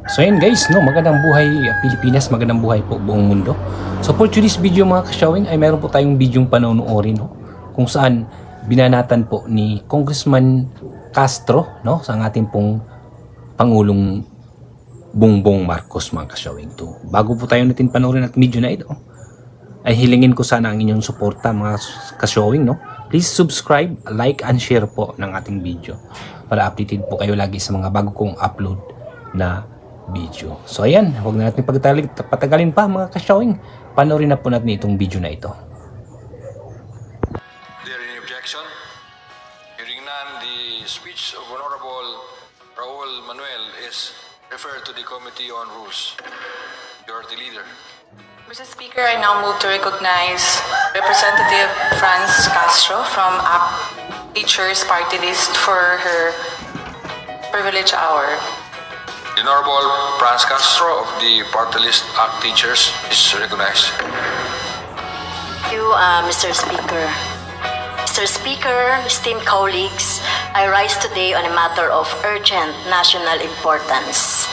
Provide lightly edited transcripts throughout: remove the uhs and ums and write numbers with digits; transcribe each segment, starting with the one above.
So ayun guys, no, magandang buhay Pilipinas, magandang buhay po buong mundo. So for today's video mga ka-showing ay meron po tayong bidyong panonoorin, no, kung saan binanatan po ni Congressman Castro, no, sa ating pong Pangulong Bongbong Marcos mga ka-showing. To bago po tayo natin panoorin at video na ito, ay hilingin ko sana ang inyong suporta mga ka-showing, no. Please subscribe, like and share po ng ating video para updated po kayo lagi sa mga bago kong upload na video. So ayan, huwag na natin patagalin pa mga ka-showing. Panoorin na po natin itong video na ito. There any objection? Hearing none, the speech of Honorable Raul Manuel is referred to the Committee on Rules. Majority Leader. Mr. Speaker, I now move to recognize Representative Franz Castro from ACT Teachers Party List for her privilege hour. The Honorable Franz Castro of the Party List ACT Teachers is recognized. Thank you, Mr. Speaker. Mr. Speaker, esteemed colleagues, I rise today on a matter of urgent national importance.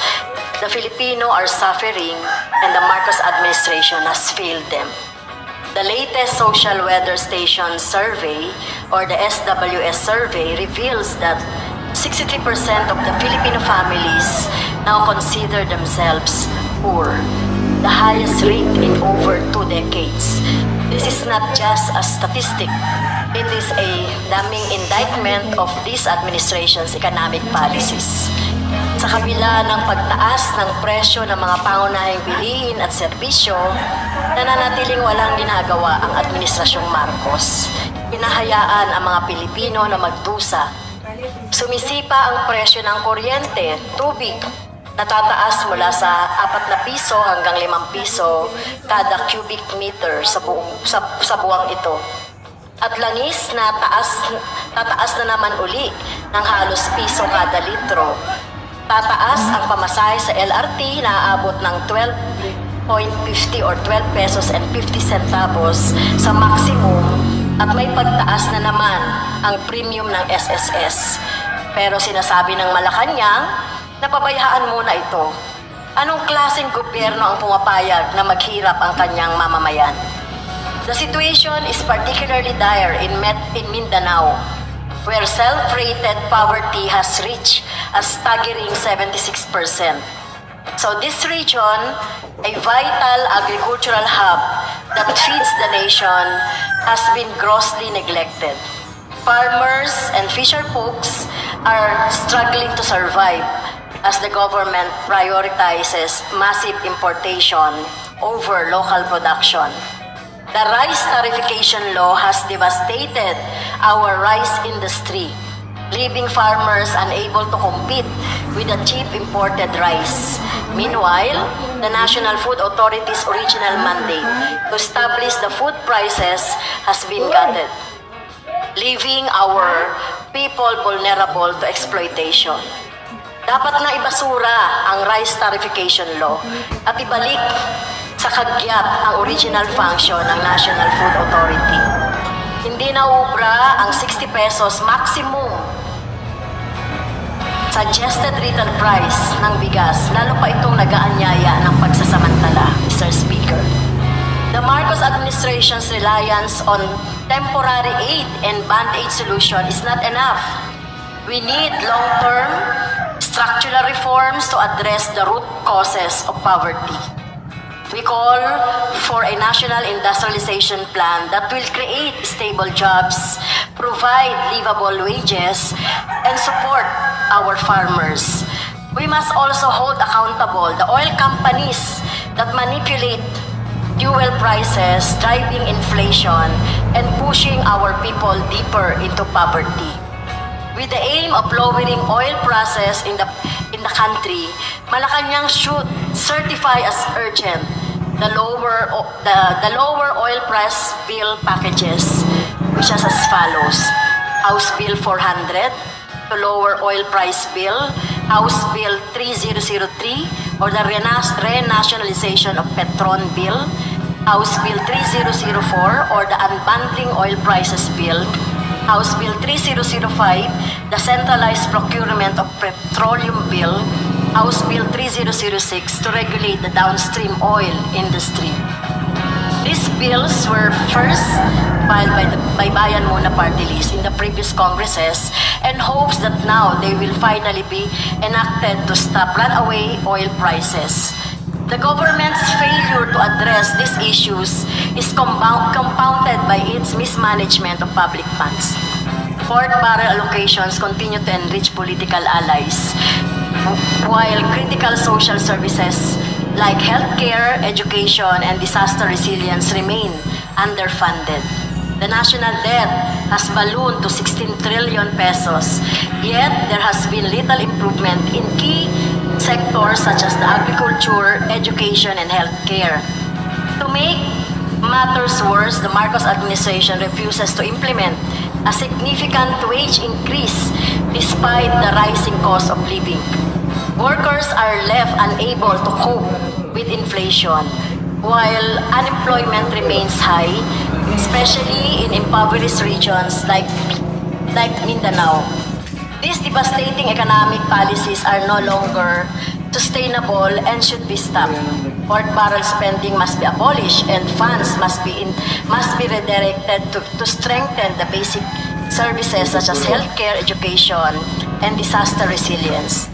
The Filipino are suffering and the Marcos administration has failed them. The latest Social Weather Station survey, or the SWS survey, reveals that 63% of the Filipino families now consider themselves poor, the highest rate in over 2 decades. This is not just a statistic, it is a damning indictment of this administration's economic policies. Sa kabila ng pagtaas ng presyo ng mga pangunahing bilihin at serbisyo, nananatiling walang ginagawa ang Administrasyong Marcos. Hinahayaan ang mga Pilipino na magdusa. Sumisipa ang presyo ng kuryente, tubig, natataas mula sa 4 na piso hanggang 5 piso kada cubic meter sa buwang ito. At langis na tataas na naman uli ng halos piso kada litro. Tataas ang pamasahe sa LRT na aabot ng 12.50 or 12 pesos and 50 centavos sa maximum, at may pagtaas na naman ang premium ng SSS. Pero sinasabi ng Malacanang na pabayaan muna ito. Anong klaseng gobyerno ang pumapayag na maghirap ang kanyang mamamayan? The situation is particularly dire in Mindanao, where self-rated poverty has reached a staggering 76%. So this region, a vital agricultural hub that feeds the nation, has been grossly neglected. Farmers and fisher folks are struggling to survive as the government prioritizes massive importation over local production. The rice tariffication law has devastated our rice industry, leaving farmers unable to compete with the cheap imported rice. Meanwhile, the National Food Authority's original mandate to establish the food prices has been gutted, leaving our people vulnerable to exploitation. Dapat na ibasura ang rice tariffication law at ibalik sa kagyat ang original function ng National Food Authority. Hindi na ubra ang 60 pesos maximum suggested retail price ng bigas, lalo pa itong nag-aanyaya ng pagsasamantala, Mr. Speaker. The Marcos administration's reliance on temporary aid and band-aid solution is not enough. We need long-term structural reforms to address the root causes of poverty. We call for a national industrialization plan that will create stable jobs, provide livable wages, and support our farmers. We must also hold accountable the oil companies that manipulate fuel prices, driving inflation, and pushing our people deeper into poverty. With the aim of lowering oil prices in the country, Malacanang should certify as urgent the lower oil price bill packages, which is as follows: House Bill 400 to lower oil price bill, House Bill 3003 or the renationalization of Petron Bill, House Bill 3004 or the unbundling oil prices bill, House Bill 3005, the centralized procurement of petroleum bill, House Bill 3006 to regulate the downstream oil industry. These bills were first filed by Bayan Muna Party List in the previous Congresses and hopes that now they will finally be enacted to stop runaway oil prices. The government's failure to address these issues is compounded by its mismanagement of public funds. Port barrel allocations continue to enrich political allies, while critical social services like healthcare, education, and disaster resilience remain underfunded. The national debt has ballooned to 16 trillion pesos, yet there has been little improvement in key sectors such as the agriculture, education, and healthcare. To make matters worse, the Marcos administration refuses to implement a significant wage increase despite the rising cost of living. Workers are left unable to cope with inflation, while unemployment remains high, especially in impoverished regions like Mindanao. These devastating economic policies are no longer sustainable and should be stopped. Port barrel spending must be abolished and funds must be redirected to strengthen the basic services such as healthcare, education, and disaster resilience.